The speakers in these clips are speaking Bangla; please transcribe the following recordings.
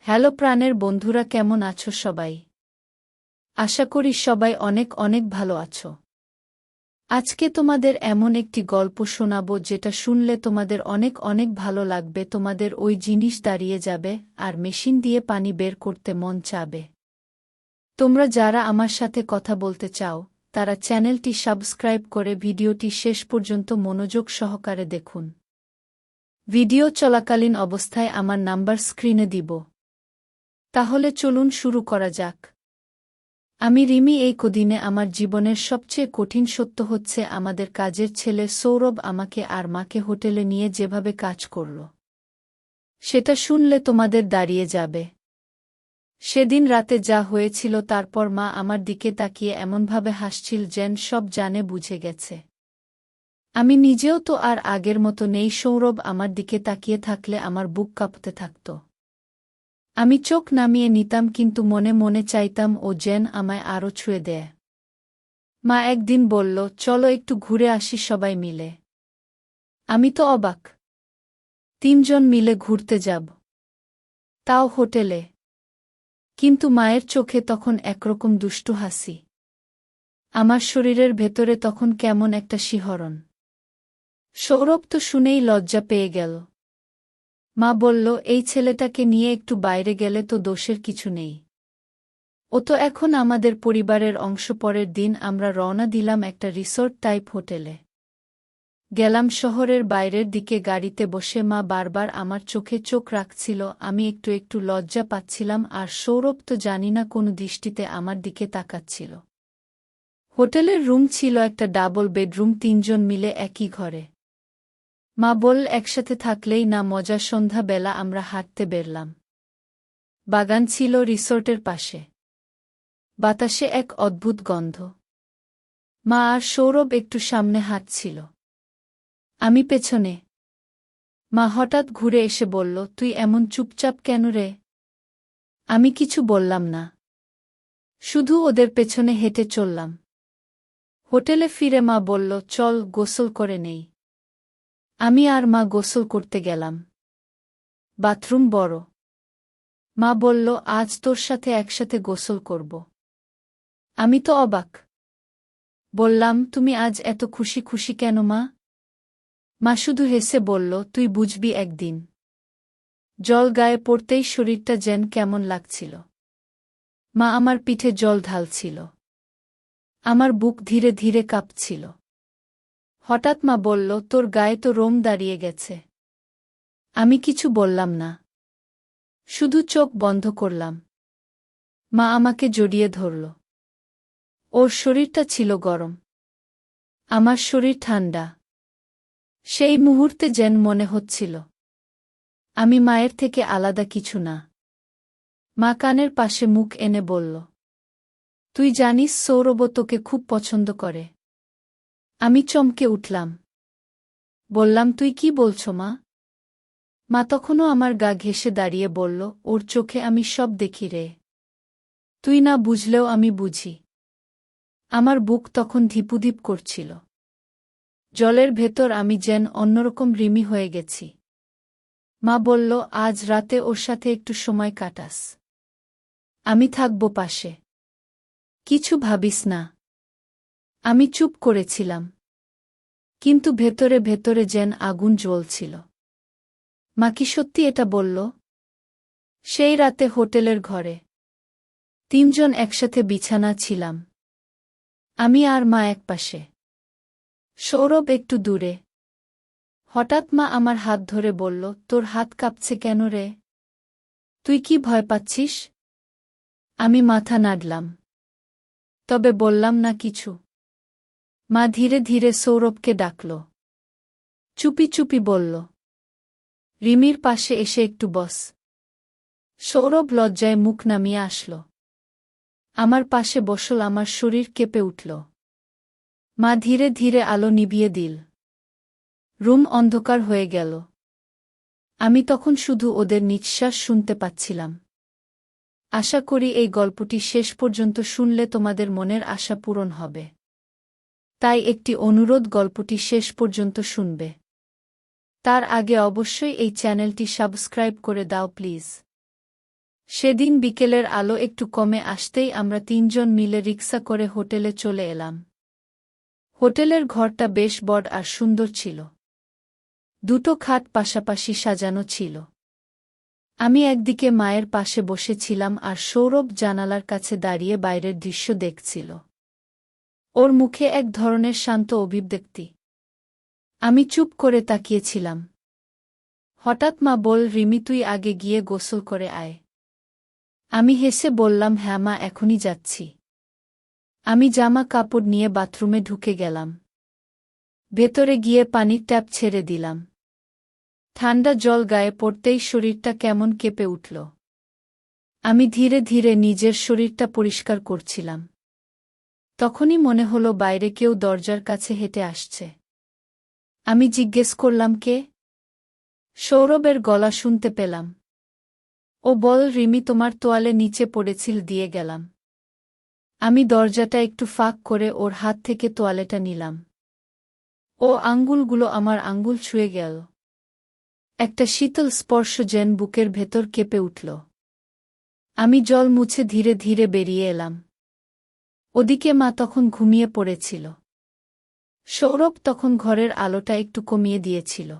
হ্যালো প্রাণের বন্ধুরা, কেমন আছো সবাই? আশা করি সবাই অনেক অনেক ভালো আছো। আজকে তোমাদের এমন একটি গল্প শোনাবো যেটা শুনলে তোমাদের অনেক অনেক ভালো লাগবে। তোমাদের ওই জিনিস দাঁড়িয়ে যাবে আর মেশিন দিয়ে পানি বের করতে মন চাবে। তোমরা যারা আমার সাথে কথা বলতে চাও তারা চ্যানেলটি সাবস্ক্রাইব করে ভিডিওটি শেষ পর্যন্ত মনোযোগ সহকারে দেখুন। ভিডিও চলাকালীন অবস্থায় আমার নাম্বার স্ক্রিনে দিব। তাহলে চলুন শুরু করা যাক। আমি রিমি। এই কদিনে আমার জীবনের সবচেয়ে কঠিন সত্য হচ্ছে আমাদের কাজের ছেলে সৌরভ আমাকে আর মাকে হোটেলে নিয়ে যেভাবে কাজ করল, সেটা শুনলে তোমাদের দাঁড়িয়ে যাবে। সেদিন রাতে যা হয়েছিল, তারপর মা আমার দিকে তাকিয়ে এমনভাবে হাসছিল যেন সব জানে বুঝে গেছে। আমি নিজেও তো আর আগের মতো নেই। সৌরভ আমার দিকে তাকিয়ে থাকলে আমার বুক কাঁপতে থাকত। আমি চোখ নামিয়ে নিতাম, কিন্তু মনে মনে চাইতাম ও যেন আমায় আরও ছুঁয়ে দেয়। মা একদিন বলল, চলো একটু ঘুরে আসি সবাই মিলে। আমি তো অবাক। 3 জন মিলে ঘুরতে যাব, তাও হোটেলে। কিন্তু মায়ের চোখে তখন একরকম দুষ্টু হাসি। আমার শরীরের ভেতরে তখন কেমন একটা শিহরণ। সৌরভ তো শুনেই লজ্জা পেয়ে গেল। মা বলল, এই ছেলেটাকে নিয়ে একটু বাইরে গেলে তো দোষের কিছু নেই। ও তো এখন আমাদের পরিবারের অংশ। পরের দিন আমরা রওনা দিলাম একটা রিসোর্ট টাইপ হোটেলে। গেলাম শহরের বাইরের দিকে। গাড়িতে বসে মা বারবার আমার চোখে চোখ রাখছিল। আমি একটু একটু লজ্জা পাচ্ছিলাম, আর সৌরভ তো জানি না কোন দৃষ্টিতে আমার দিকে তাকাচ্ছিল। হোটেলের রুম ছিল একটা ডাবল বেডরুম, 3 জন মিলে একই ঘরে। মা বলল, একসাথে থাকলেই না মজা। সন্ধ্যাবেলা আমরা হাঁটতে বেরলাম। বাগান ছিল রিসোর্টের পাশে। বাতাসে এক অদ্ভুত গন্ধ। মা আর সৌরভ একটু সামনে হাঁটছিল, আমি পেছনে। মা হঠাৎ ঘুরে এসে বলল, তুই এমন চুপচাপ কেন রে? আমি কিছু বললাম না, শুধু ওদের পেছনে হেঁটে চললাম। হোটেলে ফিরে মা বলল, চল গোসল করে নেই। আমি আর মা গোসল করতে গেলাম। বাথরুম বড়। মা বলল, আজ তোর সাথে একসাথে গোসল করব। আমি তো অবাক। বললাম, তুমি আজ এত খুশি খুশি কেন মা? মা শুধু হেসে বলল, তুই বুঝবি একদিন। জল গায়ে পড়তেই শরীরটা যেন কেমন লাগছিল। মা আমার পিঠে জল ঢালছিল। আমার বুক ধীরে ধীরে কাঁপছিল। হঠাৎ মা বলল, তোর গায়ে তো রোম দাঁড়িয়ে গেছে। আমি কিছু বললাম না, শুধু চোখ বন্ধ করলাম। মা আমাকে জড়িয়ে ধরল। ওর শরীরটা ছিল গরম, আমার শরীর ঠান্ডা। সেই মুহূর্তে যেন মনে হচ্ছিল আমি মায়ের থেকে আলাদা কিছু না। মা কানের পাশে মুখ এনে বলল, তুই জানিস সৌরভ তোকে খুব পছন্দ করে। আমি চমকে উঠলাম। বললাম, তুই কি বলছো মা? মা তখনও আমার গা ঘেঁষে দাঁড়িয়ে বলল, ওর চোখে আমি সব দেখি রে। তুই না বুঝলেও আমি বুঝি। আমার বুক তখন ধিপুধিপ করছিল। জলের ভেতর আমি যেন অন্যরকম রিমি হয়ে গেছি। মা বলল, আজ রাতে ওর সাথে একটু সময় কাটাস। আমি থাকব পাশে। কিছু ভাবিস না। আমি চুপ করেছিলাম, কিন্তু ভেতরে ভেতরে যেন আগুন জ্বলছিল। মা কি সত্যি এটা বলল? সেই রাতে হোটেলের ঘরে 3 জন একসাথে বিছানা ছিলাম। আমি আর মা একপাশে, সৌরভ একটু দূরে। হঠাৎ মা আমার হাত ধরে বলল, তোর হাত কাঁপছে কেন রে? তুই কি ভয় পাচ্ছিস? আমি মাথা নাড়লাম, তবে বললাম না কিছু। মা ধীরে ধীরে সৌরভকে ডাকল। চুপি চুপি বলল, রিমির পাশে এসে একটু বস। সৌরভ লজ্জায় মুখ নামিয়ে আসল। আমার পাশে বসল। আমার শরীর কেঁপে উঠল। মা ধীরে ধীরে আলো নিভিয়ে দিল। রুম অন্ধকার হয়ে গেল। আমি তখন শুধু ওদের নিঃশ্বাস শুনতে পাচ্ছিলাম। আশা করি এই গল্পটি শেষ পর্যন্ত শুনলে তোমাদের মনের আশা পূরণ হবে। তাই একটি অনুরোধ, গল্পটি শেষ পর্যন্ত শুনবে। তার আগে অবশ্যই এই চ্যানেলটি সাবস্ক্রাইব করে দাও প্লিজ। সেদিন বিকেলের আলো একটু কমে আসতেই আমরা তিনজন মিলে রিক্সা করে হোটেলে চলে এলাম। হোটেলের ঘরটা বেশ বড় আর সুন্দর ছিল। দুটো খাট পাশাপাশি সাজানো ছিল। আমি একদিকে মায়ের পাশে বসেছিলাম আর সৌরভ জানালার কাছে দাঁড়িয়ে বাইরের দৃশ্য দেখছিল। ওর মুখে এক ধরনের শান্ত অভিব্যক্তি। আমি চুপ করে তাকিয়েছিলাম। হঠাৎ মা বল, রিমি তুই আগে গিয়ে গোসল করে আয়। আমি হেসে বললাম, হ্যাঁ মা, এখনই যাচ্ছি। আমি জামা কাপড় নিয়ে বাথরুমে ঢুকে গেলাম। ভেতরে গিয়ে পানির ট্যাপ ছেড়ে দিলাম। ঠান্ডা জল গায়ে পড়তেই শরীরটা কেমন কেঁপে উঠল। আমি ধীরে ধীরে নিজের শরীরটা পরিষ্কার করছিলাম। তখনই মনে হলো বাইরে কেউ দরজার কাছে হেঁটে আসছে। আমি জিজ্ঞেস করলাম, কে? সৌরভের গলা শুনতে পেলাম। ও বল, রিমি তোমার তোয়ালে নিচে পড়েছিল, দিয়ে গেলাম। আমি দরজাটা একটু ফাঁক করে ওর হাত থেকে তোয়ালেটা নিলাম। ও আঙ্গুলগুলো আমার আঙ্গুল ছুঁয়ে গেল। একটা শীতল স্পর্শ যেন বুকের ভেতর কেঁপে উঠল। আমি জল মুছে ধীরে ধীরে বেরিয়ে এলাম। ওদিকে মা তখন ঘুমিয়ে পড়েছিল। সৌরভ তখন ঘরের আলোটা একটু কমিয়ে দিয়েছিল।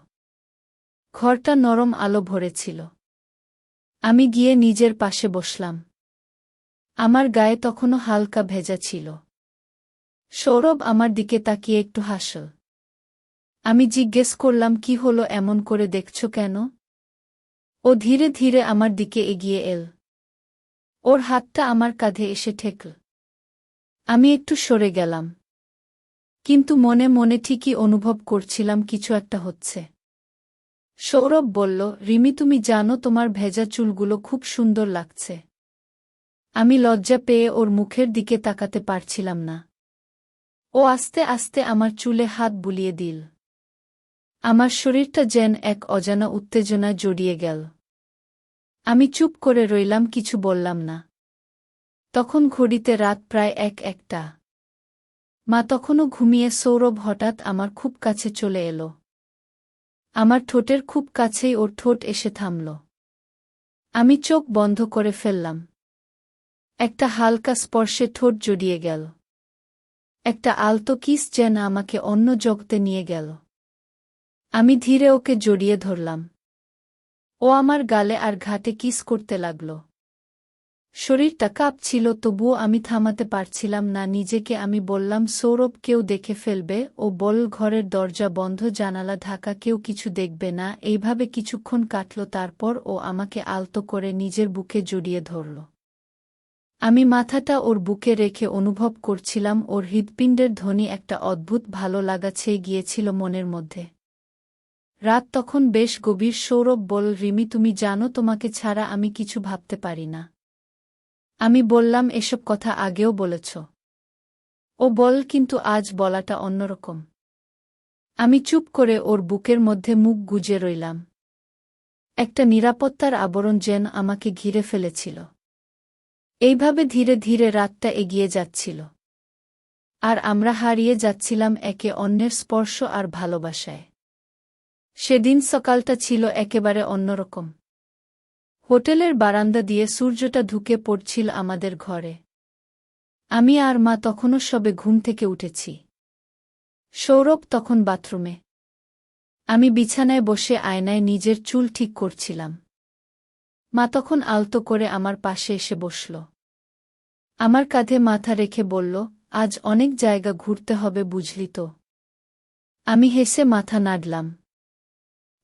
ঘরটা নরম আলো ভরেছিল। আমি গিয়ে নিজের পাশে বসলাম। আমার গায়ে তখনও হালকা ভেজা ছিল। সৌরভ আমার দিকে তাকিয়ে একটু হাসল। আমি জিজ্ঞেস করলাম, কি হলো, এমন করে দেখছ কেন? ও ধীরে ধীরে আমার দিকে এগিয়ে এল। ওর হাতটা আমার কাঁধে এসে ঠেকল। আমি একটু সরে গেলাম। কিন্তু মনে মনে ঠিকই অনুভব করছিলাম কিছু একটা হচ্ছে। সৌরভ বলল, রিমি তুমি জানো তোমার ভেজা চুলগুলো খুব সুন্দর লাগছে। আমি লজ্জা পেয়ে ওর মুখের দিকে তাকাতে পারছিলাম না। ও আস্তে আস্তে আমার চুলে হাত বুলিয়ে দিল। আমার শরীরটা যেন এক অজানা উত্তেজনায় জড়িয়ে গেল। আমি চুপ করে রইলাম, কিছু বললাম না। তখন ঘড়িতে রাত প্রায় একটা। মা তখনও ঘুমিয়ে। সৌরভ হঠাৎ আমার খুব কাছে চলে এলো। আমার ঠোঁটের খুব কাছেই ওর ঠোঁট এসে থামল। আমি চোখ বন্ধ করে ফেললাম। একটা হালকা স্পর্শে ঠোঁট জড়িয়ে গেল। একটা আলতো কিস যেন আমাকে অন্য জগতে নিয়ে গেল। আমি ধীরে ওকে জড়িয়ে ধরলাম। ও আমার গালে আর ঘাটে কিস করতে লাগল। শরীরটা কাঁপছিল, তবুও আমি থামাতে পারছিলাম না নিজেকে। আমি বললাম, সৌরভ কেউ দেখে ফেলবে। ও বল, ঘরের দরজা বন্ধ, জানালা ঢাকা, কেউ কিছু দেখবে না। এইভাবে কিছুক্ষণ কাটল। তারপর ও আমাকে আলতো করে নিজের বুকে জড়িয়ে ধরল। আমি মাথাটা ওর বুকে রেখে অনুভব করছিলাম ওর হৃৎপিণ্ডের ধ্বনি। একটা অদ্ভুত ভালো লাগা ছেয়ে গিয়েছিল মনের মধ্যে। রাত তখন বেশ গভীর। সৌরভ বল, রিমি তুমি জানো তোমাকে ছাড়া আমি কিছু ভাবতে পারি না। আমি বললাম, এসব কথা আগেও বলেছ। ও বল, কিন্তু আজ বলাটা অন্যরকম। আমি চুপ করে ওর বুকের মধ্যে মুখ গুজে রইলাম। একটা নিরাপত্তার আবরণ যেন আমাকে ঘিরে ফেলেছিল। এইভাবে ধীরে ধীরে রাতটা এগিয়ে যাচ্ছিল। আর আমরা হারিয়ে যাচ্ছিলাম একে অন্যের স্পর্শ আর ভালোবাসায়। সেদিন সকালটা ছিল একেবারে অন্যরকম। হোটেলের বারান্দা দিয়ে সূর্যটা ঢুকে পড়ছিল আমাদের ঘরে। আমি আর মা তখনও সবে ঘুম থেকে উঠেছি। সৌরভ তখন বাথরুমে। আমি বিছানায় বসে আয়নায় নিজের চুল ঠিক করছিলাম। মা তখন আলতো করে আমার পাশে এসে বসল। আমার কাঁধে মাথা রেখে বলল, আজ অনেক জায়গা ঘুরতে হবে, বুঝলি তো? আমি হেসে মাথা নাড়লাম।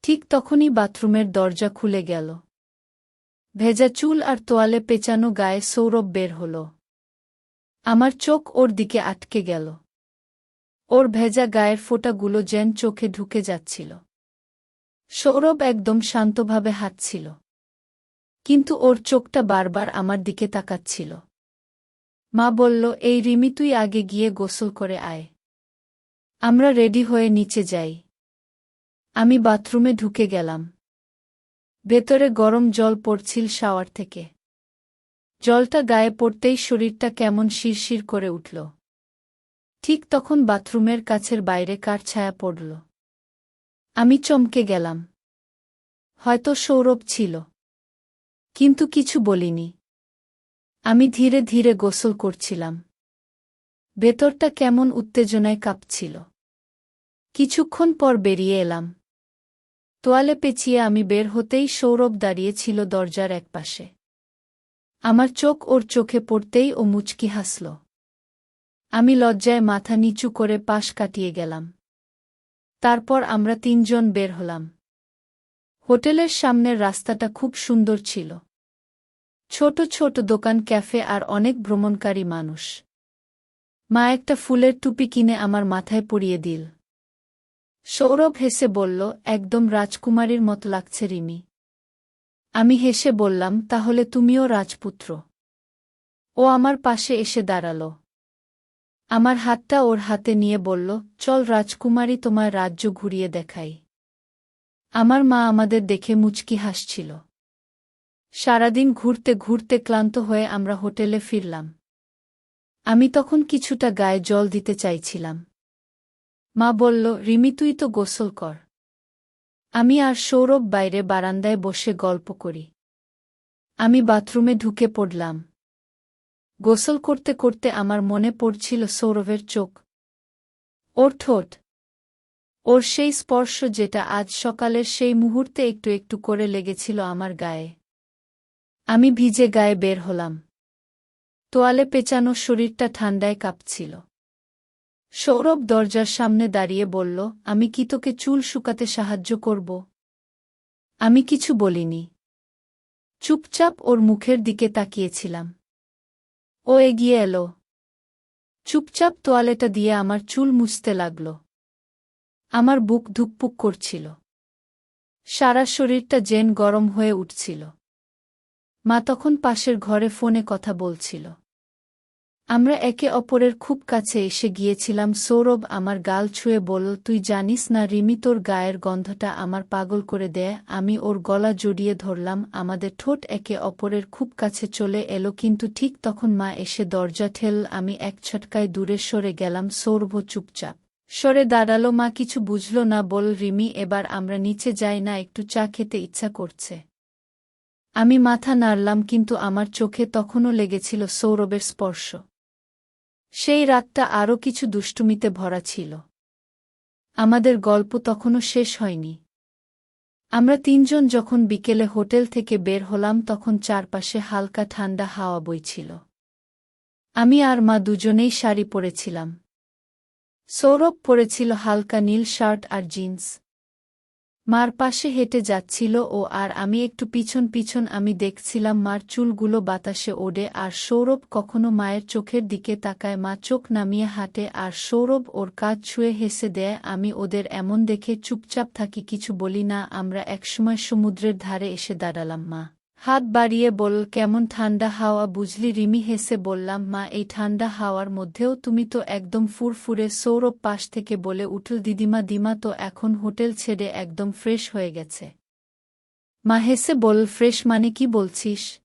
ঠিক তখনই বাথরুমের দরজা খুলে গেল। ভেজা চুল আর তোয়ালে পেঁচানো গায়ে সৌরভ বের হল। আমার চোখ ওর দিকে আটকে গেল। ওর ভেজা গায়ের ফোঁটাগুলো যেন চোখে ঢুকে যাচ্ছিল। সৌরভ একদম শান্তভাবে হাঁটছিল। কিন্তু ওর চোখটা বারবার আমার দিকে তাকাচ্ছিল। মা বলল, এই রিমি তুই আগে গিয়ে গোসল করে আয়। আমরা রেডি হয়ে নিচে যাই। আমি বাথরুমে ঢুকে গেলাম। ভেতরে গরম জল পড়ছিল শাওয়ার থেকে। জলটা গায়ে পড়তেই শরীরটা কেমন শিরশির করে উঠল। ঠিক তখন বাথরুমের কাছের বাইরে কার ছায়া পড়ল। আমি চমকে গেলাম। হয়তো সৌরভ ছিল। কিন্তু কিছু বলিনি। আমি ধীরে ধীরে গোসল করছিলাম। ভেতরটা কেমন উত্তেজনায় কাঁপছিল। কিছুক্ষণ পর বেরিয়ে এলাম। তোয়ালে পেঁচিয়ে আমি বের হতেই সৌরভ দাঁড়িয়ে ছিল দরজার একপাশে। আমার চোখ ওর চোখে পড়তেই ও মুচকি হাসল। আমি লজ্জায় মাথা নিচু করে পাশ কাটিয়ে গেলাম। তারপর আমরা তিনজন বের হলাম। হোটেলের সামনের রাস্তাটা খুব সুন্দর ছিল। ছোট ছোট দোকান, ক্যাফে আর অনেক ভ্রমণকারী মানুষ। মা একটা ফুলের টুপি কিনে আমার মাথায় পরিয়ে দিল। সৌরভ হেসে বলল, একদম রাজকুমারীর মতো লাগছে রিমি। আমি হেসে বললাম, তাহলে তুমিও রাজপুত্র। ও আমার পাশে এসে দাঁড়াল। আমার হাতটা ওর হাতে নিয়ে বলল, চল রাজকুমারী, তোমার রাজ্য ঘুরিয়ে দেখাই। আমার মা আমাদের দেখে মুচকি হাসছিল। সারাদিন ঘুরতে ঘুরতে ক্লান্ত হয়ে আমরা হোটেলে ফিরলাম। আমি তখন কিছুটা গায়ে জল দিতে চাইছিলাম। মা বলল, রিমি তুই তো গোসল কর। আমি আর সৌরভ বাইরে বারান্দায় বসে গল্প করি। আমি বাথরুমে ঢুকে পড়লাম। গোসল করতে করতে আমার মনে পড়ছিল সৌরভের চোখ, ওর ঠোঁট, ওর সেই স্পর্শ যেটা আজ সকালের সেই মুহূর্তে একটু একটু করে লেগেছিল আমার গায়ে। আমি ভিজে গায়ে বের হলাম। তোয়ালে পেঁচানো শরীরটা ঠান্ডায় কাঁপছিল। সৌরভ দরজার সামনে দাঁড়িয়ে বলল, আমি কি তোকে চুল শুকাতে সাহায্য করব? আমি কিছু বলিনি। চুপচাপ ওর মুখের দিকে তাকিয়েছিলাম। ও এগিয়ে এলো। চুপচাপ তোয়ালেটা দিয়ে আমার চুল মুছতে লাগল। আমার বুক ধুকপুক করছিল। সারা শরীরটা যেন গরম হয়ে উঠছিল। মা তখন পাশের ঘরে ফোনে কথা বলছিল। আমরা একে অপরের খুব কাছে এসে গিয়েছিলাম। সৌরভ আমার গাল ছুঁয়ে বলল, তুই জানিস না রিমি, তোর গায়ের গন্ধটা আমার পাগল করে দেয়। আমি ওর গলা জড়িয়ে ধরলাম। আমাদের ঠোঁট একে অপরের খুব কাছে চলে এলো, কিন্তু ঠিক তখন মা এসে দরজা ঠেল। আমি এক ছটকায় দূরে সরে গেলাম। সৌরভ চুপচাপ সরে দাঁড়ালো। মা কিছু বুঝল না, বল, রিমি এবার আমরা নিচে যাই না, একটু চা খেতে ইচ্ছা করছে। আমি মাথা নাড়লাম, কিন্তু আমার চোখে তখনও লেগেছিল সৌরভের স্পর্শ। সেই রাতটা আরও কিছু দুষ্টুমিতে ভরা ছিল। আমাদের গল্প তখনও শেষ হয়নি। আমরা তিনজন যখন বিকেলে হোটেল থেকে বের হলাম তখন চারপাশে হালকা ঠান্ডা হাওয়া বইছিল। আমি আর মা দুজনেই শাড়ি পরেছিলাম। সৌরভ পরেছিল হালকা নীল শার্ট আর জিন্স। মার পাশে হেঁটে যাচ্ছিল ও, আর আমি একটু পিছন পিছন। আমি দেখছিলাম মার চুলগুলো বাতাসে ওড়ে, আর সৌরভ কখনো মায়ের চোখের দিকে তাকায়। মা চোখ নামিয়ে হাঁটে আর সৌরভ ওর কাঁধ ছুঁয়ে হেসে দেয়। আমি ওদের এমন দেখে চুপচাপ থাকি, কিছু বলি না। আমরা একসময় সমুদ্রের ধারে এসে দাঁড়ালাম। মা হাত বাড়িয়ে বলল, কেমন ঠান্ডা হাওয়া বুঝলি? রিমি হেসে বললাম, মা এই ঠান্ডা হাওয়ার মধ্যেও তুমি তো একদম ফুরফুরে। সৌরভ পাশ থেকে বলে উঠল, দিদিমা দিমা তো এখন হোটেল ছেড়ে একদম ফ্রেশ হয়ে গেছে। মা হেসে বলল, ফ্রেশ মানে কি বলছিস?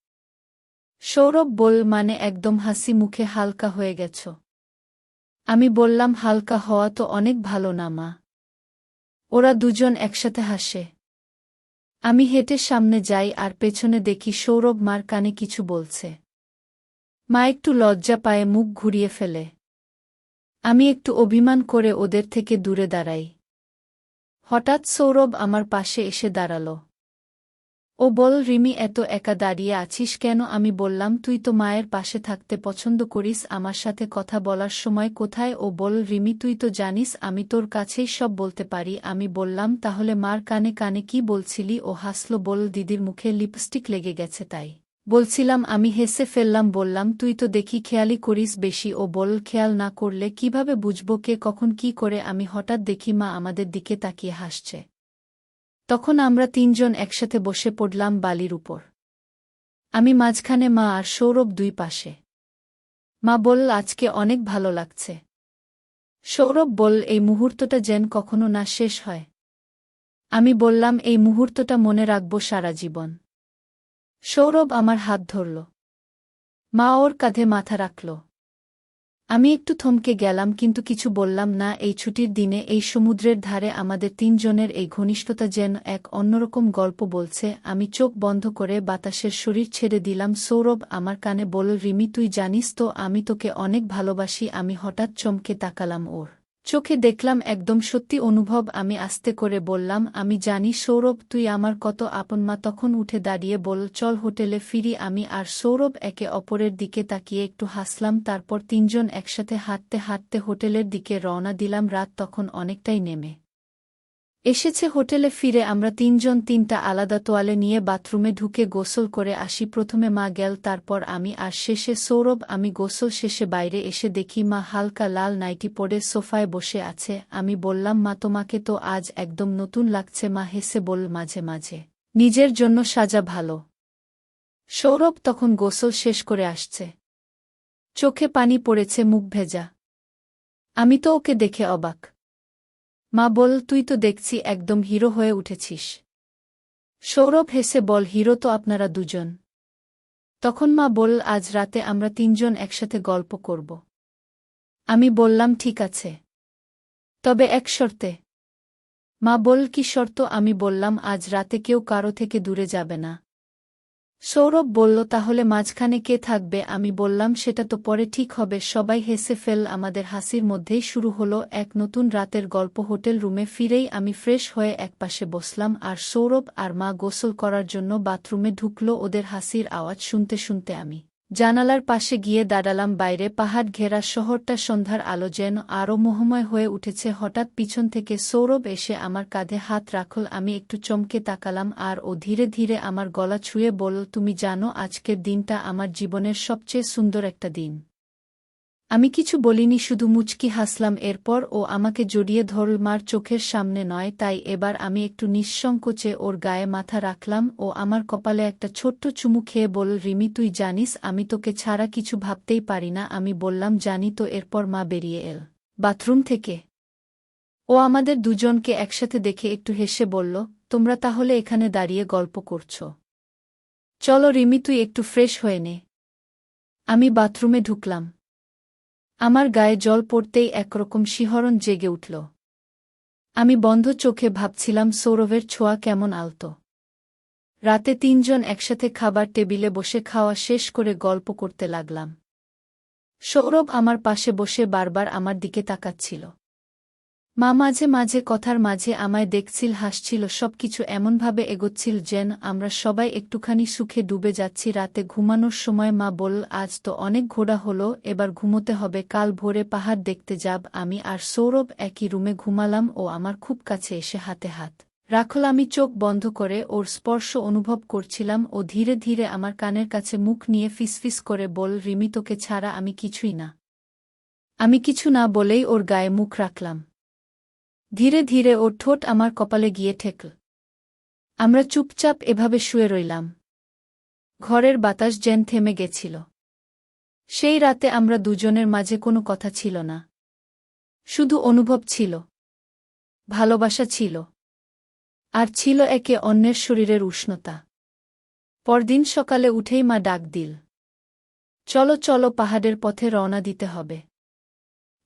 সৌরভ বলল, মানে একদম হাসি মুখে হালকা হয়ে গেছ। আমি বললাম, হালকা হওয়া তো অনেক ভালো না মা। ওরা দুজন একসাথে হাসে। আমি হেঁটে সামনে যাই আর পেছনে দেখি সৌরভ মার কানে কিছু বলছে। মা একটু লজ্জা পায়ে মুখ ঘুরিয়ে ফেলে। আমি একটু অভিমান করে ওদের থেকে দূরে দাঁড়াই। হঠাৎ সৌরভ আমার পাশে এসে দাঁড়াল। ও বল, রিমি এত একা দাঁড়িয়ে আছিস কেন? আমি বললাম, তুই তো মায়ের পাশে থাকতে পছন্দ করিস, আমার সাথে কথা বলার সময় কোথায়? ও বল, রিমি তুই তো জানিস আমি তোর কাছেই সব বলতে পারি। আমি বললাম, তাহলে মার কানে কানে কি বলছিলি? ও হাসল, বল, দিদির মুখে লিপস্টিক লেগে গেছে তাই বলছিলাম। আমি হেসে ফেললাম, বললাম, তুই তো দেখি খেয়ালই করিস বেশি। ও বল, খেয়াল না করলে কিভাবে বুঝব কে কখন কি করে? আমি হঠাৎ দেখি মা আমাদের দিকে তাকিয়ে হাসছে। তখন আমরা তিনজন একসাথে বসে পড়লাম বালির উপর। আমি মাঝখানে, মা আর সৌরভ দুই পাশে। মা বলল, আজকে অনেক ভালো লাগছে। সৌরভ বলল, এই মুহূর্তটা যেন কখনো না শেষ হয়। আমি বললাম, এই মুহূর্তটা মনে রাখব সারা জীবন। সৌরভ আমার হাত ধরল। মা ওর কাঁধে মাথা রাখল। আমি একটু থমকে গেলাম কিন্তু কিছু বললাম না। এই ছুটির দিনে এই সমুদ্রের ধারে আমাদের তিনজনের এই ঘনিষ্ঠতা যেন এক অন্যরকম গল্প বলছে। আমি চোখ বন্ধ করে বাতাসের শরীর ছেড়ে দিলাম। সৌরভ আমার কানে বলল, রিমি তুই জানিস তো আমি তোকে অনেক ভালোবাসি। আমি হঠাৎ চমকে তাকালাম ওর চোখে, দেখলাম একদম সত্যি অনুভব। আমি আস্তে করে বললাম, আমি জানি সৌরভ তুই আমার কত আপন। মা তখন উঠে দাঁড়িয়ে বলল, চল হোটেলে ফিরি। আমি আর সৌরভ একে অপরের দিকে তাকিয়ে একটু হাসলাম। তারপর তিনজন একসাথে হাঁটতে হাঁটতে হোটেলের দিকে রওনা দিলাম। রাত তখন অনেকটাই নেমে এসেছে। হোটেলে ফিরে আমরা তিনজন তিনটা আলাদা তোয়ালে নিয়ে বাথরুমে ঢুকে গোসল করে আসি। প্রথমে মা গেল, তারপর আমি, আর শেষে সৌরভ। আমি গোসল শেষে বাইরে এসে দেখি মা হালকা লাল নাইটি পরে সোফায় বসে আছে। আমি বললাম, মা তোমাকে তো আজ একদম নতুন লাগছে। মা হেসে বলল, মাঝে মাঝে নিজের জন্য সাজা ভালো। সৌরভ তখন গোসল শেষ করে আসছে, চোখে পানি পড়েছে, মুখ ভেজা। আমি তো ওকে দেখে অবাক। মা বল, তুই তো দেখছি একদম হিরো হয়ে উঠেছিস। সৌরভ হেসে বল, হিরো তো আপনারা দুজন। তখন মা বল, আজ রাতে আমরা তিনজন একসাথে গল্প করব। আমি বললাম, ঠিক আছে, তবে এক শর্তে। মা বল, কি শর্ত? আমি বললাম, আজ রাতে কেউ কারো থেকে দূরে যাবে না। সৌরভ বলল, তাহলে মাঝখানে কে থাকবে? আমি বললাম, সেটা তো পরে ঠিক হবে। সবাই হেসে ফেল। আমাদের হাসির মধ্যেই শুরু হলো এক নতুন রাতের গল্প। হোটেল রুমে ফিরেই আমি ফ্রেশ হয়ে একপাশে বসলাম, আর সৌরভ আর মা গোসল করার জন্য বাথরুমে ঢুকল। ওদের হাসির আওয়াজ শুনতে শুনতে আমি জানালার পাশে গিয়ে দাঁড়ালাম। বাইরে পাহাড় ঘেরা শহরটা সন্ধ্যার আলো যেন আরও মোহময় হয়ে উঠেছে। হঠাৎ পিছন থেকে সৌরভ এসে আমার কাঁধে হাত রাখল। আমি একটু চমকে তাকালাম, আর ও ধীরে ধীরে আমার গলা ছুঁয়ে বলল, তুমি জানো আজকের দিনটা আমার জীবনের সবচেয়ে সুন্দর একটা দিন। আমি কিছু বলিনি, শুধু মুচকি হাসলাম। এরপর ও আমাকে জড়িয়ে ধরল, মার চোখের সামনে নয়, তাই এবার আমি একটু নিঃসংকোচে ওর গায়ে মাথা রাখলাম। ও আমার কপালে একটা ছোট্ট চুমু খেয়ে বলল, রিমি তুই জানিস আমি তোকে ছাড়া কিছু ভাবতেই পারি না। আমি বললাম, জানি তো। এরপর মা বেরিয়ে এল বাথরুম থেকে। ও আমাদের দুজনকে একসাথে দেখে একটু হেসে বলল, তোমরা তাহলে এখানে দাঁড়িয়ে গল্প করছ? চলো রিমি, তুই একটু ফ্রেশ হয়ে নে। আমি বাথরুমে ঢুকলাম। আমার গায়ে জল পড়তেই একরকম শিহরণ জেগে উঠল। আমি বন্ধ চোখে ভাবছিলাম সৌরভের ছোঁয়া কেমন আলতো। রাতে তিনজন একসাথে খাবার টেবিলে বসে খাওয়া শেষ করে গল্প করতে লাগলাম। সৌরভ আমার পাশে বসে বারবার আমার দিকে তাকাচ্ছিল। মা মাঝে মাঝে কথার মাঝে আমায় দেখছিল, হাসছিল। সবকিছু এমনভাবে এগোচ্ছিল যেন আমরা সবাই একটুখানি সুখে ডুবে যাচ্ছি। রাতে ঘুমানোর সময় মা বলল, আজ তো অনেক ঘোরা হলো, এবার ঘুমোতে হবে, কাল ভোরে পাহাড় দেখতে যাব। আমি আর সৌরভ একই রুমে ঘুমালাম। ও আমার খুব কাছে এসে হাতে হাত রাখল। আমি চোখ বন্ধ করে ওর স্পর্শ অনুভব করছিলাম। ও ধীরে ধীরে আমার কানের কাছে মুখ নিয়ে ফিসফিস করে বল, রিমি তোকে ছাড়া আমি কিছুই না। আমি কিছু না বলেই ওর গায়ে মুখ রাখলাম। ধীরে ধীরে ওর ঠোঁট আমার কপালে গিয়ে ঠেকল। আমরা চুপচাপ এভাবে শুয়ে রইলাম। ঘরের বাতাস যেন থেমে গেছিল। সেই রাতে আমরা দুজনের মাঝে কোনো কথা ছিল না, শুধু অনুভব ছিল, ভালোবাসা ছিল, আর ছিল একে অন্যের শরীরের উষ্ণতা। পরদিন সকালে উঠেই মা ডাক দিল, চলো চলো, পাহাড়ের পথে রওনা দিতে হবে।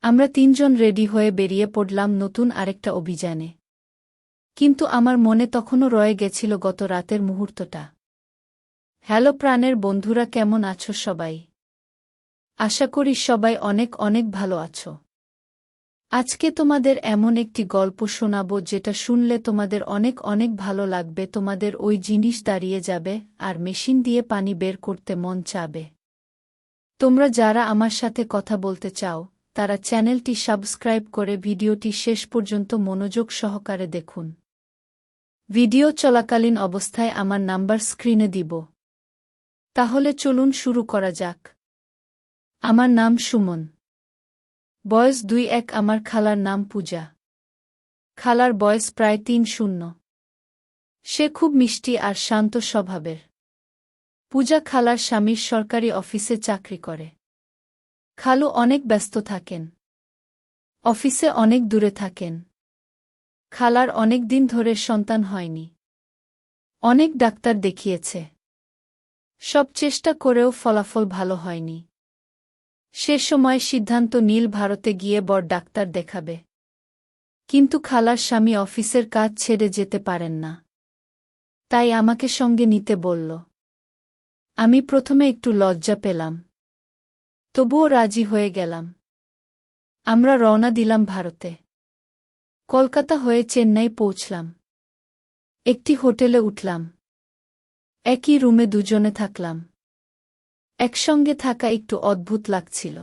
আমরা তিনজন রেডি হয়ে বেরিয়ে পড়লাম নতুন আরেকটা অভিযানে। কিন্তু আমার মনে তখনও রয়ে গেছিল গত রাতের মুহূর্তটা। হ্যালো প্রাণের বন্ধুরা, কেমন আছো সবাই? আশা করি সবাই অনেক অনেক ভালো আছো। আজকে তোমাদের এমন একটি গল্প শোনাবো যেটা শুনলে তোমাদের অনেক অনেক ভালো লাগবে। তোমাদের ওই জিনিস দাঁড়িয়ে যাবে আর মেশিন দিয়ে পানি বের করতে মন চাবে। তোমরা যারা আমার সাথে কথা বলতে চাও তারা চ্যানেলটি সাবস্ক্রাইব করে ভিডিওটি শেষ পর্যন্ত মনোযোগ সহকারে দেখুন। ভিডিও চলাকালীন অবস্থায় আমার নাম্বার স্ক্রিনে দিব। তাহলে চলুন শুরু করা যাক। আমার নাম সুমন, বয়স 21। আমার খালার নাম পূজা। খালার বয়স প্রায় 30। সে খুব মিষ্টি আর শান্ত স্বভাবের। পূজা খালার স্বামীর সরকারি অফিসে চাকরি করে। খালু অনেক ব্যস্ত থাকেন, অফিসে অনেক দূরে থাকেন। খালার অনেক দিন ধরে সন্তান হয়নি। অনেক ডাক্তার দেখিয়েছে, সব চেষ্টা করেও ফলাফল ভালো হয়নি। সে সময় সিদ্ধান্ত নীল ভারতে গিয়ে বড় ডাক্তার দেখাবে। কিন্তু খালার স্বামী অফিসের কাজ ছেড়ে যেতে পারেন না। তাই আমাকে সঙ্গে নিতে বলল। আমি প্রথমে একটু লজ্জা পেলাম, তবুও রাজি হয়ে গেলাম। আমরা রওনা দিলাম ভারতে। কলকাতা হয়ে চেন্নাই পৌঁছলাম। একটি হোটেলে উঠলাম। একই রুমে দুজনে থাকলাম। একসঙ্গে থাকা একটু অদ্ভুত লাগছিল।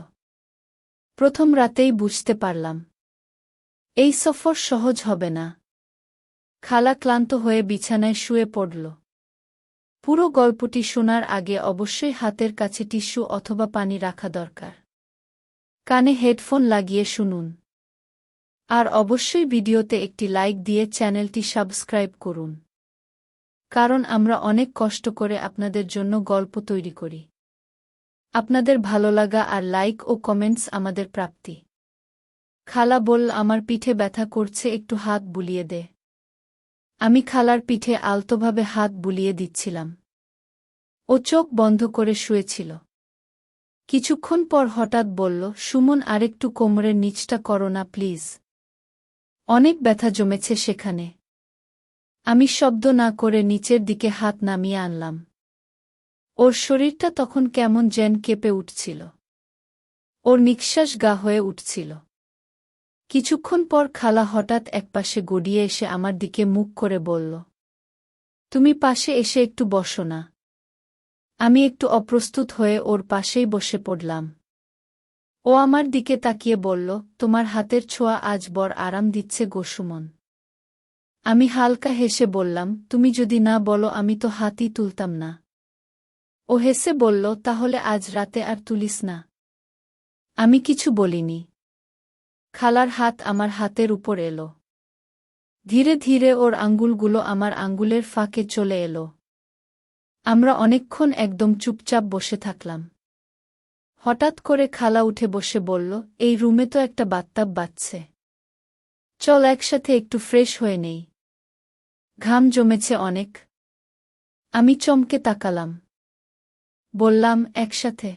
প্রথম রাতেই বুঝতে পারলাম এই সফর সহজ হবে না। খালা ক্লান্ত হয়ে বিছানায় শুয়ে পড়ল। পুরো গল্পটি শোনার আগে অবশ্যই হাতের কাছে টিস্যু অথবা পানি রাখা দরকার। কানে হেডফোন লাগিয়ে শুনুন। আর অবশ্যই ভিডিওতে একটি লাইক দিয়ে চ্যানেলটি সাবস্ক্রাইব করুন। কারণ আমরা অনেক কষ্ট করে আপনাদের জন্য গল্প তৈরি করি। আপনাদের ভালোলাগা আর লাইক ও কমেন্টস আমাদের প্রাপ্তি। খালা বলল, আমার পিঠে ব্যথা করছে, একটু হাত বুলিয়ে দে। আমি খালার পিঠে আলতোভাবে হাত বুলিয়ে দিচ্ছিলাম। ও চোখ বন্ধ করে শুয়েছিল। কিছুক্ষণ পর হঠাৎ বলল, সুমন, আরেকটু কোমরের নিচটা করো না প্লিজ। অনেক ব্যথা জমেছে সেখানে। আমি শব্দ না করে নিচের দিকে হাত নামিয়ে আনলাম। ওর শরীরটা তখন কেমন যেন কেঁপে উঠছিল। ওর নিঃশ্বাস গা হয়ে উঠছিল। কিছুক্ষণ পর খালা হঠাৎ একপাশে গড়িয়ে এসে আমার দিকে মুখ করে বলল, তুমি পাশে এসে একটু বসো না। আমি একটু অপ্রস্তুত হয়ে ওর পাশেই বসে পড়লাম। ও আমার দিকে তাকিয়ে বলল, তোমার হাতের ছোঁয়া আজ বড় আরাম দিচ্ছে গো সুমন। আমি হালকা হেসে বললাম, তুমি যদি না বলো আমি তো হাতই তুলতাম না। ও হেসে বলল, তাহলে আজ রাতে আর তুলিস না। আমি কিছু বলিনি। খালার হাত আমার হাতের উপর এলো। ধীরে ধীরে ওর আঙ্গুলগুলো আমার আঙ্গুলের ফাঁকে চলে এলো। আমরা অনেকক্ষণ একদম চুপচাপ বসে থাকলাম। হঠাৎ করে খালা উঠে বসে বলল, এই রুমে তো একটা বাথটাব বাজছে। চল একসাথে একটু ফ্রেশ হয়ে নেই। ঘাম জমেছে অনেক। আমি চমকে তাকালাম। বললাম, একসাথে?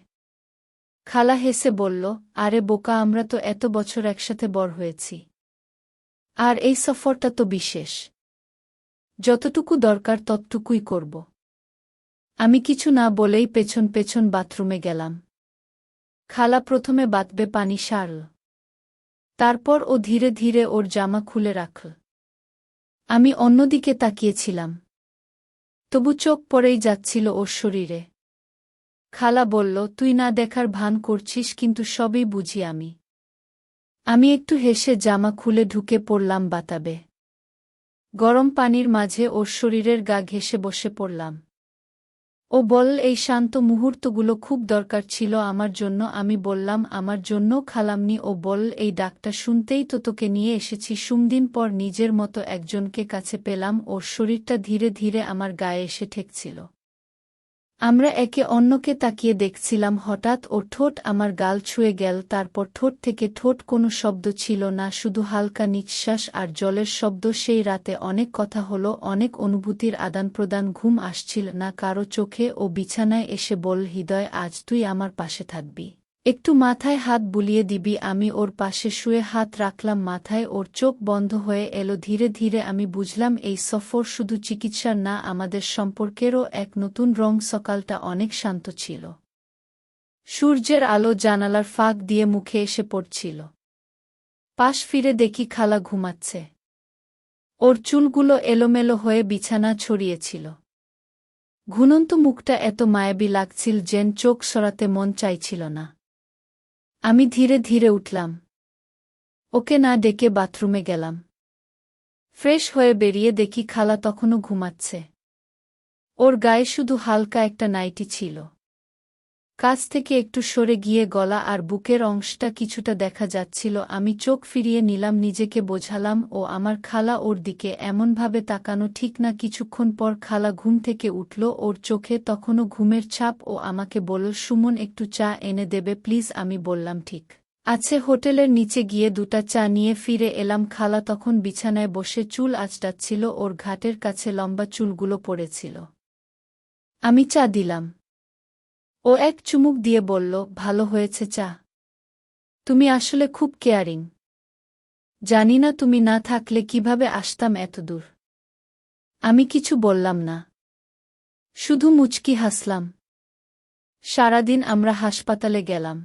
খালা হেসে বলল, আরে বোকা, আমরা তো এত বছর একসাথে বড় হয়েছি। আর এই সফরটা তো বিশেষ। যতটুকু দরকার ততটুকুই করব। আমি কিছু না বলেই পেছন পেছন বাথরুমে গেলাম। খালা প্রথমে বাতবে পানি সারল। তারপর ও ধীরে ধীরে ওর জামা খুলে রাখল। আমি অন্যদিকে তাকিয়েছিলাম। তবু চোখ পড়েই যাচ্ছিল ওর শরীরে। খালা বলল, তুই না দেখার ভান করছিস, কিন্তু সবই বুঝি আমি। আমি একটু হেসে জামা খুলে ঢুকে পড়লাম বাতাবে। গরম পানির মাঝে ওর শরীরের গা ঘেঁষে বসে পড়লাম। ও বলল, এই শান্ত মুহূর্তগুলো খুব দরকার ছিল আমার জন্য। আমি বললাম, আমার জন্য খালামনি। ও বলল, এই ডাকটা শুনতেই তো তোকে নিয়ে এসেছি। সুমদিন পর নিজের মতো একজনকে কাছে পেলাম। ওর শরীরটা ধীরে ধীরে আমার গায়ে এসে ঠেকছিল। আমরা একে অন্যকে তাকিয়ে দেখছিলাম। হঠাৎ ওর ঠোঁট আমার গাল ছুঁয়ে গেল। তারপর ঠোঁট থেকে ঠোঁট, কোনো শব্দ ছিল না, শুধু হালকা নিঃশ্বাস আর জলের শব্দ। সেই রাতে অনেক কথা হলো, অনেক অনুভূতির আদানপ্রদান। ঘুম আসছিল না কারো চোখে। ও বিছানায় এসে বলল, হৃদয়, আজ তুই আমার পাশে থাকবি, একটু মাথায় হাত বুলিয়ে দিবি। আমি ওর পাশে শুয়ে হাত রাখলাম মাথায়। ওর চোখ বন্ধ হয়ে এলো ধীরে ধীরে। আমি বুঝলাম এই সফর শুধু চিকিৎসার না, আমাদের সম্পর্কেরও এক নতুন রং। সকালটা অনেক শান্ত ছিল। সূর্যের আলো জানালার ফাঁক দিয়ে মুখে এসে পড়ছিল। পাশ ফিরে দেখি খালা ঘুমাচ্ছে। ওর চুলগুলো এলোমেলো হয়ে বিছানা ছড়িয়েছিল। ঘুনন্ত মুখটা এত মায়াবী লাগছিল যেন চোখ সরাতে মন চাইছিল না। আমি ধীরে ধীরে উঠলাম। ওকে না ডেকে বাথরুমে গেলাম। ফ্রেশ হয়ে বেরিয়ে দেখি খালা তখনও ঘুমাচ্ছে। ওর গায়ে শুধু হালকা একটা নাইটি ছিল। কাছ থেকে একটু সরে গিয়ে গলা আর বুকের অংশটা কিছুটা দেখা যাচ্ছিল। আমি চোখ ফিরিয়ে নিলাম, নিজেকে বোঝালাম ও আমার খালা। ওর দিকে এমনভাবে তাকানো ঠিক না। কিছুক্ষণ পর খালা ঘুম থেকে উঠল। ওর চোখে তখনও ঘুমের ছাপ। ও আমাকে বলল, সুমন, একটু চা এনে দেবে প্লিজ? আমি বললাম, ঠিক আছে। হোটেলের নিচে গিয়ে 2টা চা নিয়ে ফিরে এলাম। খালা তখন বিছানায় বসে চুল আঁচড়াচ্ছিল। ওর ঘাটের কাছে লম্বা চুলগুলো পড়েছিল। আমি চা দিলাম। ও এক চুমুক দিয়ে বলল, ভালো হয়েছে চা। তুমি আসলে খুব কেয়ারিং। জানি না তুমি না থাকলে কিভাবে আসতাম এত দূর। আমি কিছু বললাম না, শুধু মুচকি হাসলাম। সারাদিন আমরা হাসপাতালে গেলাম।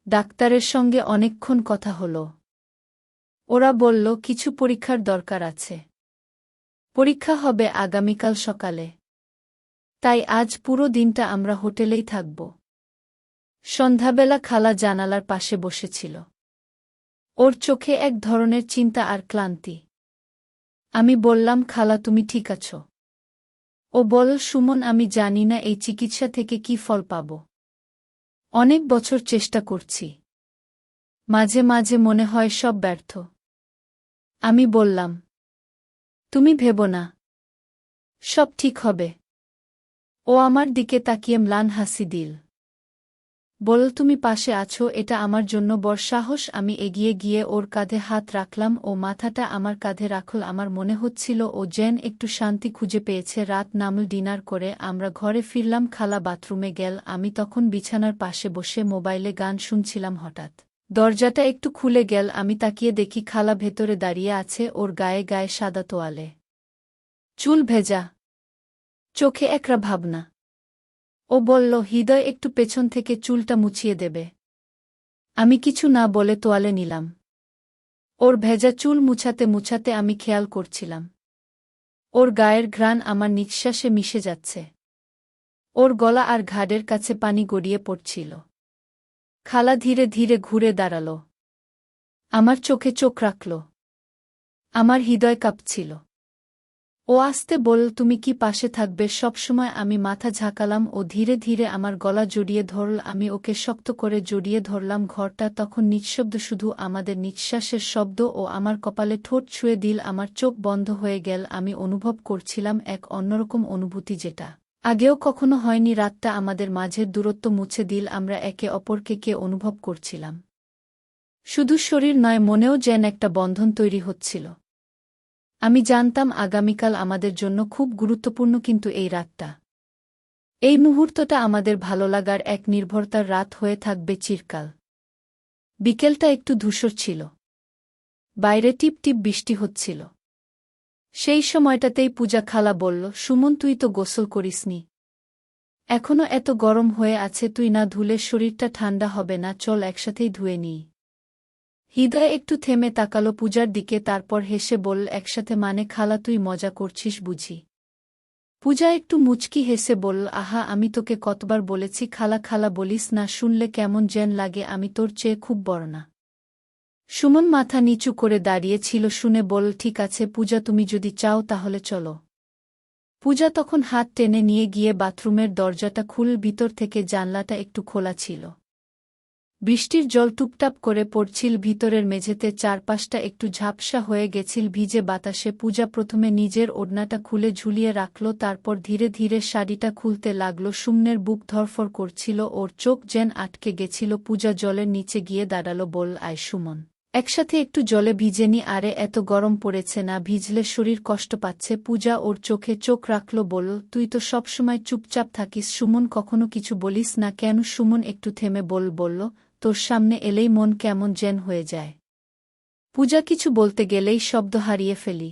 ডাক্তারের সঙ্গে অনেকক্ষণ কথা হলো। ওরা বলল কিছু পরীক্ষার দরকার আছে। পরীক্ষা হবে আগামীকাল সকালে। তাই আজ পুরো দিনটা আমরা হোটেলেই থাকব। সন্ধ্যাবেলা খালা জানালার পাশে বসেছিল। ওর চোখে এক ধরনের চিন্তা আর ক্লান্তি। আমি বললাম, খালা তুমি ঠিক আছো? ও বলল, সুমন আমি জানি না এই চিকিৎসা থেকে কি ফল পাব। অনেক বছর চেষ্টা করছি। মাঝে মাঝে মনে হয় সব ব্যর্থ। আমি বললাম, তুমি ভেবো না, সব ঠিক হবে। ও আমার দিকে তাকিয়ে ম্লান হাসি দিল। বলল, তুমি পাশে আছো এটা আমার জন্য বড় সাহস। আমি এগিয়ে গিয়ে ওর কাঁধে হাত রাখলাম। ও মাথাটা আমার কাঁধে রাখল। আমার মনে হচ্ছিল ও যেন একটু শান্তি খুঁজে পেয়েছে। রাত নামল। ডিনার করে আমরা ঘরে ফিরলাম। খালা বাথরুমে গেল। আমি তখন বিছানার পাশে বসে মোবাইলে গান শুনছিলাম। হঠাৎ দরজাটা একটু খুলে গেল। আমি তাকিয়ে দেখি খালা ভেতরে দাঁড়িয়ে আছে। ওর গায়ে গায়ে সাদা তোয়ালে, চুল ভেজা, চোখে একরা ভাবনা। ও বলল, হৃদয় একটু পেছন থেকে চুলটা মুছিয়ে দেবে। আমি কিছু না বলে তোয়ালে নিলাম। ওর ভেজা চুল মুছাতে মুছাতে আমি খেয়াল করছিলাম ওর গায়ের ঘ্রাণ আমার নিঃশ্বাসে মিশে যাচ্ছে। ওর গলা আর ঘাড়ের কাছে পানি গড়িয়ে পড়ছিল। খালা ধীরে ধীরে ঘুরে দাঁড়াল। আমার চোখে চোখ রাখল। আমার হৃদয় কাঁপছিল। ও আস্তে বলল, তুমি কি পাশে থাকবে সবসময়? আমি মাথা ঝাঁকালাম। ও ধীরে ধীরে আমার গলা জড়িয়ে ধরল। আমি ওকে শক্ত করে জড়িয়ে ধরলাম। ঘরটা তখন নিঃশব্দ, শুধু আমাদের নিঃশ্বাসের শব্দ। ও আমার কপালে ঠোঁট ছুঁয়ে দিল। আমার চোখ বন্ধ হয়ে গেল। আমি অনুভব করছিলাম এক অন্যরকম অনুভূতি, যেটা আগেও কখনো হয়নি। রাতটা আমাদের মাঝের দূরত্ব মুছে দিল। আমরা একে অপরকে কে অনুভব করছিলাম। শুধু শরীর নয়, মনেও যেন একটা বন্ধন তৈরি হচ্ছিল। আমি জানতাম আগামীকাল আমাদের জন্য খুব গুরুত্বপূর্ণ, কিন্তু এই রাতটা, এই মুহূর্তটা আমাদের ভালোলাগার এক নির্ভরতার রাত হয়ে থাকবে চিরকাল। বিকেলটা একটু ধূসর ছিল। বাইরে টিপ টিপ বৃষ্টি হচ্ছিল। সেই সময়টাতেই পূজা খালা বলল, সুমন তুই তো গোসল করিসনি, এখনো এত গরম হয়ে আছে, তুই না ধুলে শরীরটা ঠান্ডা হবে না, চল একসাথেই ধুয়ে নিই। হৃদয় একটু থেমে তাকালো পূজার দিকে, তারপর হেসে বলল, একসাথে মানে খালা তুই মজা করছিস বুঝি? পূজা একটু মুচকি হেসে বলল, আহা আমি তোকে কতবার বলেছি খালা খালা বলিস না, শুনলে কেমন যেন লাগে, আমি তোর চেয়ে খুব বড় না। সুমন মাথা নিচু করে দাঁড়িয়ে ছিল। শুনে বলল, ঠিক আছে পূজা, তুমি যদি চাও তাহলে চলো। পূজা তখন হাত টেনে নিয়ে গিয়ে বাথরুমের দরজাটা খুল। ভিতর থেকে জানলাটা একটু খোলা ছিল। বৃষ্টির জল টুপটাপ করে পড়ছিল ভিতরের মেঝেতে। চারপাশটা একটু ঝাপসা হয়ে গেছিল ভিজে বাতাসে। পূজা প্রথমে নিজের ওড়নাটা খুলে ঝুলিয়ে রাখল, তারপর ধীরে ধীরে শাড়িটা খুলতে লাগল। সুমনের বুক ধরফর করছিল, ওর চোখ যেন আটকে গেছিল। পূজা জলের নিচে গিয়ে দাঁড়াল। বল, আয় সুমন, একসাথে একটু জলে ভিজেনি। আরে এত গরম পড়েছে না, ভিজলে শরীর কষ্ট পাচ্ছে। পূজা ওর চোখে চোখ রাখল। বলল, তুই তো সবসময় চুপচাপ থাকিস সুমন, কখনো কিছু বলিস না কেন? সুমন একটু থেমে বলল, তোর সামনে এলেই মন কেমন যেন হয়ে যায়। পূজা কিছু বলতে গেলেই শব্দ হারিয়ে ফেলি।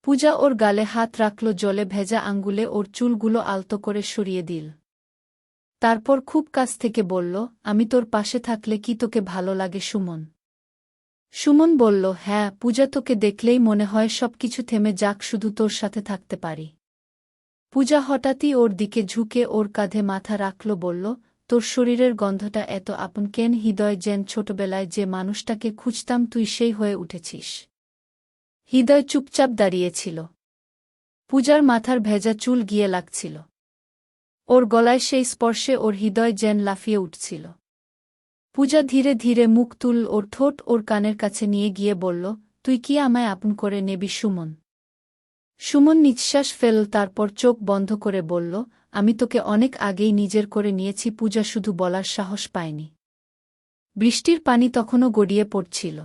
পূজা ওর গালে হাত রাখল, জলে ভেজা আঙ্গুলে ওর চুলগুলো আলতো করে সরিয়ে দিল। তারপর খুব কাছ থেকে বলল, আমি তোর পাশে থাকলে কি তোকে ভালো লাগে সুমন? সুমন বলল, হ্যাঁ পূজা, তোকে দেখলেই মনে হয় সবকিছু থেমে যাক, শুধু তোর সাথে থাকতে পারি। পূজা হঠাৎই ওর দিকে ঝুঁকে ওর কাঁধে মাথা রাখল। বলল, তোর শরীরের গন্ধটা এত আপন কেন? হৃদয় যেন ছোটবেলায় যে মানুষটাকে খুঁজতাম, তুই সেই হয়ে উঠেছিস। হৃদয় চুপচাপ দাঁড়িয়েছিল। পূজার মাথার ভেজা চুল গিয়ে লাগছিল ওর গলায়, সেই স্পর্শে ওর হৃদয় যেন লাফিয়ে উঠছিল। পূজা ধীরে ধীরে মুখ তুল, ওর ঠোঁট ওর কানের কাছে নিয়ে গিয়ে বলল, তুই কি আমায় আপন করে নেবি সুমন? সুমন নিঃশ্বাস ফেলল, তারপর চোখ বন্ধ করে বলল, আমি তোকে অনেক আগেই নিজের করে নিয়েছি। পূজা শুধু বলার সাহস পায়নি। বৃষ্টির পানি তখনও গড়িয়ে পড়ছিল।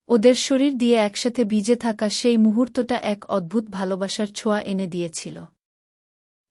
ওদের শরীর দিয়ে একসাথে ভিজে থাকা সেই মুহূর্তটা এক অদ্ভুত ভালোবাসার ছোঁয়া এনে দিয়েছিল।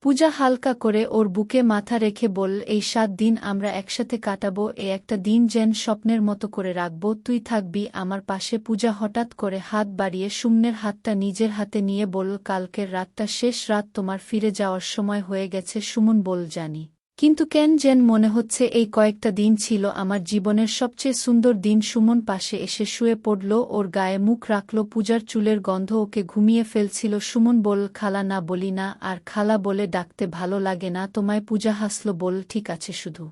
পূজা হালকা করে ওর বুকে মাথা রেখে বলল, এই 7 দিন আমরা একসাথে কাটাবো, একটা দিন যেন স্বপ্নের মতো করে রাখব, তুই থাকবি আমার পাশে। পূজা হঠাৎ করে হাত বাড়িয়ে সুমনের হাতটা নিজের হাতে নিয়ে বলল, কালকের রাতটা শেষ রাত, তোমার ফিরে যাওয়ার সময় হয়ে গেছে। সুমন বলল, জানি, কিন্তু কেন যেন মনে হচ্ছে এই কয়েকটা দিন ছিল আমার জীবনের সবচেয়ে সুন্দর দিন। সুমন পাশে এসে শুয়ে পড়ল, ওর গায়ে মুখ রাখল, পূজার চুলের গন্ধ ওকে ঘুমিয়ে ফেলছিল। সুমন বলল, খালা না বলি না, আর খালা বলে ডাকতে ভালো লাগে না তোমায়। পূজা হাসল, বলল, ঠিক আছে, শুধু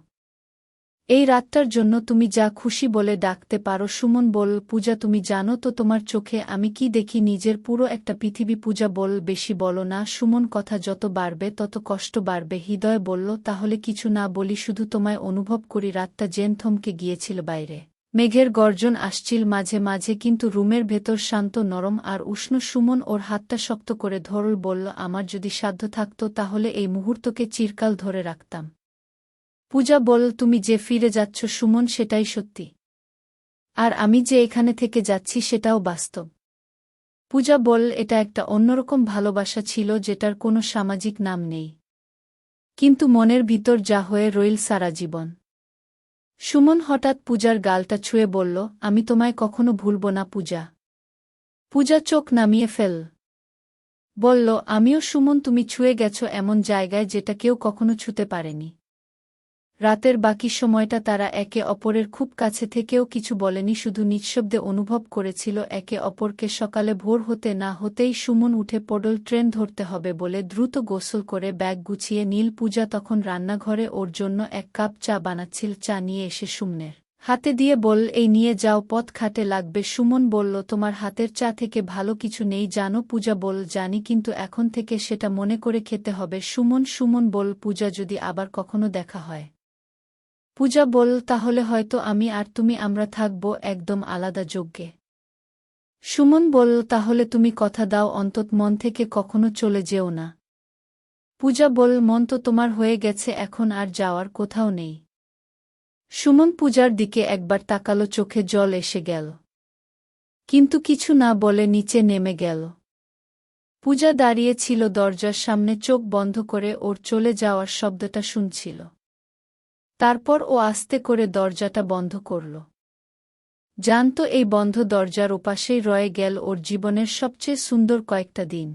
এই রাতটার জন্য তুমি যা খুশি বলে ডাকতে পারো। সুমন বলল, পূজা তুমি জানো তো তোমার চোখে আমি কি দেখি, নিজের পুরো একটা পৃথিবী। পূজা বলল, বেশি বলো না। সুমন, কথা যত বাড়বে তত কষ্ট বাড়বে। হৃদয় বলল, তাহলে কিছু না বলি, শুধু তোমায় অনুভব করি। রাতটা যেন থমকে গিয়েছিল, বাইরে মেঘের গর্জন আসছিল মাঝে মাঝে, কিন্তু রুমের ভেতর শান্ত, নরম আর উষ্ণ। সুমন ওর হাতটা শক্ত করে ধরল, বলল, আমার যদি সাধ্য থাকত তাহলে এই মুহূর্তকে চিরকাল ধরে রাখতাম। পূজা বলল, তুমি যে ফিরে যাচ্ছ সুমন, সেটাই সত্যি, আর আমি যে এখানে থেকে যাচ্ছি সেটাও বাস্তব। পূজা বলল, এটা একটা অন্যরকম ভালোবাসা ছিল যেটার কোনো সামাজিক নাম নেই, কিন্তু মনের ভিতর যা হয়ে রইল সারা জীবন। সুমন হঠাৎ পূজার গালটা ছুঁয়ে বলল, আমি তোমায় কখনো ভুলব না পূজা। পূজা চোখ নামিয়ে ফেল, বলল, আমিও। সুমন, তুমি ছুঁয়ে গেছ এমন জায়গায় যেটা কেউ কখনো ছুঁতে পারেনি। রাতের বাকি সময়টা তারা একে অপরের খুব কাছে থেকেও কিছু বলেনি, শুধু নিঃশব্দে অনুভব করেছিল একে অপরকে। সকালে ভোর হতে না হতেই সুমন উঠে পড়ল, ট্রেন ধরতে হবে বলে। দ্রুত গোসল করে ব্যাগ গুছিয়ে নীল। পূজা তখন রান্নাঘরে ওর জন্য 1 কাপ চা বানাচ্ছিল। চা নিয়ে এসে সুমনের হাতে দিয়ে বলল, এই নিয়ে যাও, পথ ঘাটে লাগবে। সুমন বলল, তোমার হাতের চা থেকে ভালো কিছু নেই জানো। পূজা বলল, জানি, কিন্তু এখন থেকে সেটা মনে করে খেতে হবে। সুমন বলল, পূজা, যদি আবার কখনো দেখা হয়। পূজা বলল, তাহলে হয়তো আমি আর তুমি আমরা থাকব একদম আলাদা যজ্ঞে। সুমন বলল, তাহলে তুমি কথা দাও অন্তত মন থেকে কখনো চলে যেও না। পূজা বলল, মন তো তোমার হয়ে গেছে, এখন আর যাওয়ার কোথাও নেই। সুমন পূজার দিকে একবার তাকালো, চোখে জল এসে গেল, কিন্তু কিছু না বলে নিচে নেমে গেল। পূজা দাঁড়িয়ে ছিল দরজার সামনে, চোখ বন্ধ করে ওর চলে যাওয়ার শব্দটা শুনছিল। তারপর ও আস্তে করে দরজাটা বন্ধ করল। জানত এই বন্ধ দরজার ওপাশেই রয়ে গেল ওর জীবনের সবচেয়ে সুন্দর কয়েকটা দিন।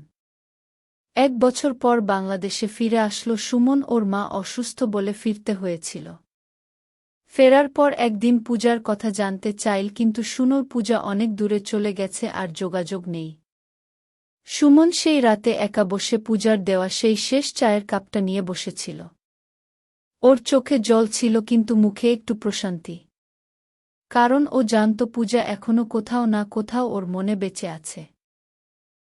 1 বছর পর বাংলাদেশে ফিরে আসলো সুমন। ওর মা অসুস্থ বলে ফিরতে হয়েছিল। ফেরার পর একদিন পূজার কথা জানতে চাইল, কিন্তু শুনল পূজা অনেক দূরে চলে গেছে আর যোগাযোগ নেই। সুমন সেই রাতে একা বসে পূজার দেওয়া সেই শেষ চায়ের কাপটা নিয়ে বসেছিল। ওর চোখে জল ছিল, কিন্তু মুখে একটু প্রশান্তি, কারণ ও জানত পূজা এখনো কোথাও না কোথাও ওর মনে বেঁচে আছে।